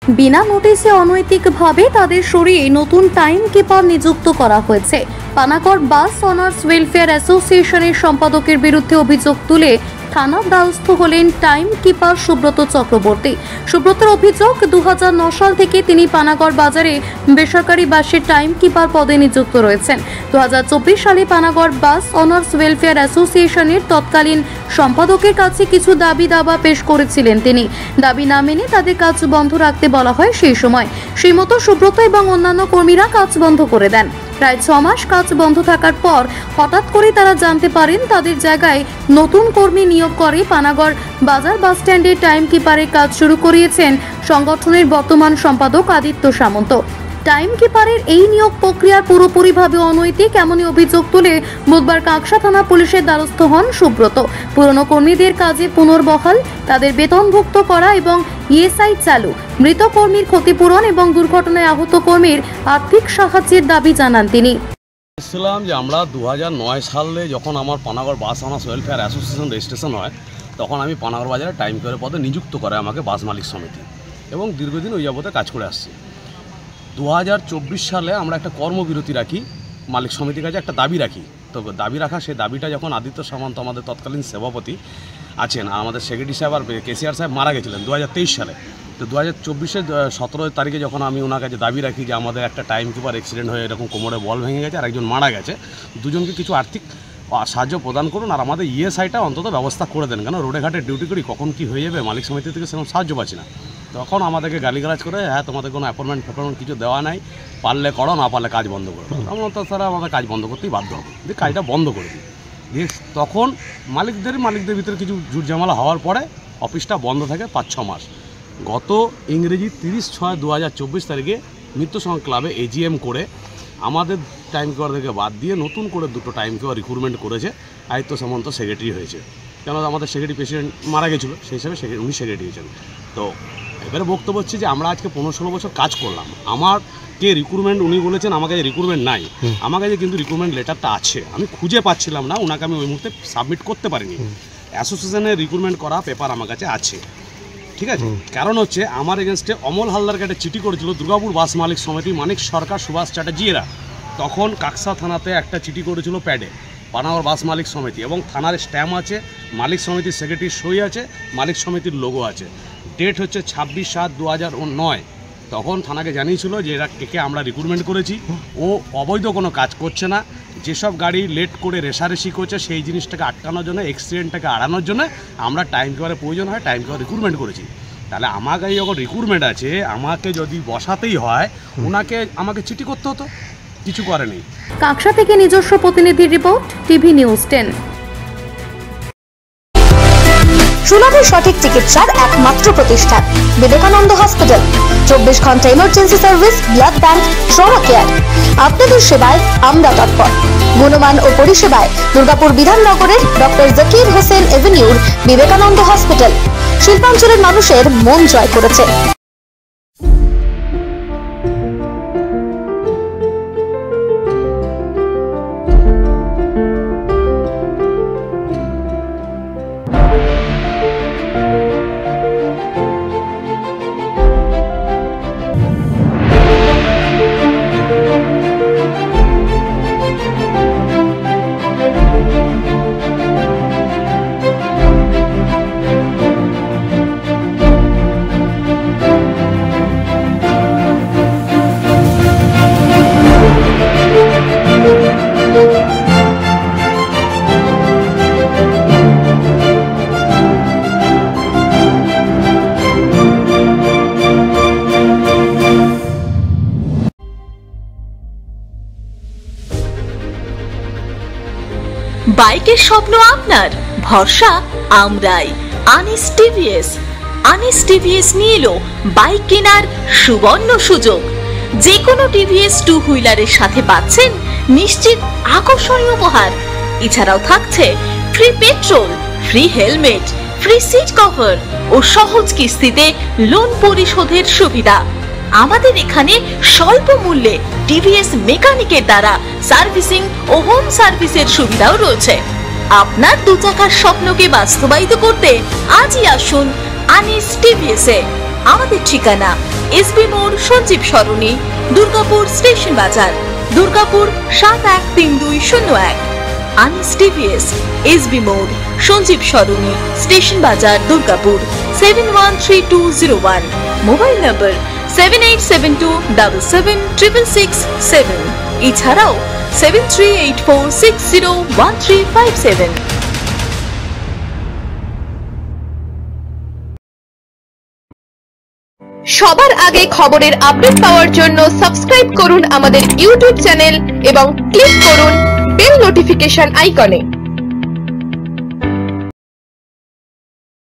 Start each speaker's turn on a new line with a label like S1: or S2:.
S1: বিনা নোটিশে অনৈতিকভাবে তাদের সরিয়ে নতুন টাইম কিপার নিযুক্ত করা হয়েছে। পানাগড় বাস অনার্স ওয়েলফেয়ার অ্যাসোসিয়েশনের সম্পাদকের বিরুদ্ধে অভিযোগ তুলে থানার দ্বারস্থ হলেন টাইম কিপার সুব্রত চক্রবর্তী। সুব্রতর অভিযোগ, 2009 সাল থেকে তিনি পানাগড় বাজারে বেসরকারি বাসের টাইম কিপার পদে নিযুক্ত রয়েছেন। 2024 সালে পানাগড় বাস অনার্স ওয়েলফেয়ার অ্যাসোসিয়েশনের তৎকালীন সম্পাদকের কাছে কিছু দাবি দাবা পেশ করেছিলেন তিনি। দাবি না মেনে তাদের কাজ বন্ধ রাখতে বলা হয়। সেই সময় সেই মতো সুব্রত এবং অন্যান্য কর্মীরা কাজ বন্ধ করে দেন। প্রায় 6 মাস কাজ বন্ধ থাকার পর হঠাৎ করে তারা জানতে পারেন তাদের জায়গায় নতুন কর্মী নিয়োগ করে পানাগড় বাজার বাস স্ট্যান্ডে টাইম কিপারের কাজ শুরু করিয়েছেন সংগঠনের বর্তমান সম্পাদক আদিত্য সামন্ত। টাইম কিপারের এই নিয়োগ প্রক্রিয়ার পুরোপুরিভাবে অনৈতিক এমনই অভিযোগ তুলে বুধবার কাকসা থানা পুলিশের দ্বারস্থ হন সুব্রত। পুরনো কর্মীদের কাজে পুনর্বহাল, তাদের বেতনভুক্ত করা এবং ইএসআই চালু, মৃত কর্মীর ক্ষতিপূরণ এবং দুর্ঘটনায় আহত কর্মীর আর্থিক সাহায্যের দাবি জানান তিনি।
S2: বলছিলাম যে আমরা 2009 সালে যখন আমার পানাগড় বাস অনার্স ওয়েলফেয়ার অ্যাসোসিয়েশন রেজিস্ট্রেশন হয়, তখন আমি পানাগড় বাজারে টাইম কিপারের পদে নিযুক্ত করে আমাকে বাস মালিক সমিতি, এবং দীর্ঘদিন ওই যাবতে কাজ করে আসছি। 2024 সালে আমরা একটা কর্মবিরতি রাখি, মালিক সমিতির কাছে একটা দাবি রাখি। তো দাবি রাখা, সেই দাবিটা যখন আদিত্য সামন্ত আমাদের তৎকালীন সভাপতি আছেন, আর আমাদের সেক্রেটারি সাহেব আর কেসিআর সাহেব মারা গেছিলেন 2023 সালে। তো 2024-এর 17 তারিখে যখন আমি ওনার কাছে দাবি রাখি যে আমাদের একটা টাইম কিপার অ্যাক্সিডেন্ট হয়ে এরকম কোমরে বল ভেঙে গেছে আর একজন মারা গেছে, দুজনকে কিছু আর্থিক সাহায্য প্রদান করুন আর আমাদের ইএসআইটা অন্তত ব্যবস্থা করে দেন, কেন রোডে ঘাটে ডিউটি করি, কখন কি হয়ে যাবে মালিক সমিতি থেকে সেরকম সাহায্য পাচ্ছি না। তখন আমাদেরকে গালিগালাজ করে, হ্যাঁ তোমাদের কোনো অ্যাপয়েন্টমেন্ট কিছু দেওয়া নাই, পারলে করো, না পারলে কাজ বন্ধ করো। আমরা তো স্যার আমাদের কাজ বন্ধ করতেই বাধ্য হবে, দিয়ে কাজটা বন্ধ করে দিই। দিয়ে তখন মালিকদের ভিতরে কিছু ঝুটঝামেলা হওয়ার পরে অফিসটা বন্ধ থাকে 5-6 মাস। গত ইংরেজি 30/6/2024 তারিখে মৃত্যুসংঘ ক্লাবে এজিএম করে আমাদের টাইম কিপারদেরকে বাদ দিয়ে নতুন করে 2টো টাইম কিপার রিক্রুটমেন্ট করেছে। আদিত্য সামন্ত সেক্রেটারি হয়েছে, কেন আমাদের সেক্রেটারি প্রেসিডেন্ট মারা গেছিলো, সেই হিসাবে উনি সেক্রেটারি হয়েছেন। তো এবারে বক্তব্য হচ্ছে যে আমরা আজকে 15-16 বছর কাজ করলাম, আমাকে রিক্রুটমেন্ট উনি বলেছেন আমার কাছে রিক্রুটমেন্ট নাই, আমার কাছে কিন্তু রিক্রুটমেন্ট লেটারটা আছে, আমি খুঁজে পাচ্ছিলাম না, ওনাকে আমি ওই মুহূর্তে সাবমিট করতে পারিনি। অ্যাসোসিয়েশনের রিক্রুটমেন্ট করা পেপার আমার কাছে আছে, ঠিক আছে। কারণ হচ্ছে আমার এগেনস্টে অমল হালদারকে একটা চিঠি করেছিল দুর্গাপুর বাস মালিক সমিতি, মানিক সরকার, সুভাষ চ্যাটার্জি এরা। তখন কাকসা থানাতে একটা চিঠি করেছিল প্যাডে, পানাগড় বাস মালিক সমিতি, এবং থানার স্ট্যাম্প আছে, মালিক সমিতির সেক্রেটারির সই আছে, মালিক সমিতির লোগো আছে। ডেট হচ্ছে 26/7/2009। তখন থানাকে জানিয়েছিল যে এরা কে আমরা রিক্রুটমেন্ট করেছি, ও অবৈধ কোনো কাজ করছে না, যেসব গাড়ি লেট করে রেশারেশি করছে সেই জিনিসটাকে আটকানোর জন্য, অ্যাক্সিডেন্টটাকে এড়ানোর জন্য আমরা টাইম কিপারের প্রয়োজন হয়, টাইম কিপার রিক্রুটমেন্ট করেছি। তাহলে আমার কাছে যখন রিক্রুটমেন্ট আছে, আমাকে যদি বসাতেই হয় আমাকে চিঠি করতে হতো, কিছু করেনি।
S1: কাকসা থেকে নিজস্ব প্রতিনিধির রিপোর্ট, টিভি নিউজ 10।
S3: সুলভ সঠিক চিকিৎসার একমাত্র প্রতিষ্ঠান বিবেকানন্দ হসপিটাল। 24 ঘন্টা emergency service, blood bank, trauma care. আপনাদের সেবায় আমরা তৎপর। গুণমান ও পরিষেবায় দুর্গাপুর বিধাননগরের ডক্টর জাকির হোসেন এভিনিউর বিবেকানন্দ হসপিটাল শিল্পাঞ্চলের মানুষের মন জয় করেছে।
S4: বাইকের স্বপ্ন আপনার, ভরসা আমরাই। আনিস টিভিএস নিয়ে এলো বাইক কেনার সুবর্ণ সুযোগ। যে কোনো টিভিএস 2 হুইলারের সাথে পাচ্ছেন নিশ্চিত আকর্ষণীয় উপহার। এছাড়াও থাকছে free petrol, free helmet, free seat cover ও সহজ কিস্তিতে লোন পরিশোধের সুবিধা। আমাদের এখানে স্বল্প মূল্যে টিভিএস মেকানিকের দ্বারা সার্ভিসিং ও হোম সার্ভিসের সুবিধাও রয়েছে। আপনার 2 চাকার স্বপ্নকে বাস্তবায়িত করতে আজই আসুন আনিস টিভিএসে। আমাদের ঠিকানা এসবি মোড়, সঞ্জীব সরণি, দুর্গাপুর স্টেশন বাজার, দুর্গাপুর 713201। আনিস টিভিএস, এসবি মোড়, সঞ্জীব সরণি, স্টেশন বাজার, দুর্গাপুর 713201। মোবাইল নম্বর 7872776667। এছাড়াও 7384601357।
S5: সবার আগে খবরের আপডেট পাওয়ার জন্য সাবস্ক্রাইব করুন আমাদের ইউটিউব চ্যানেল এবং ক্লিক করুন বেল নোটিফিকেশন আইকনে।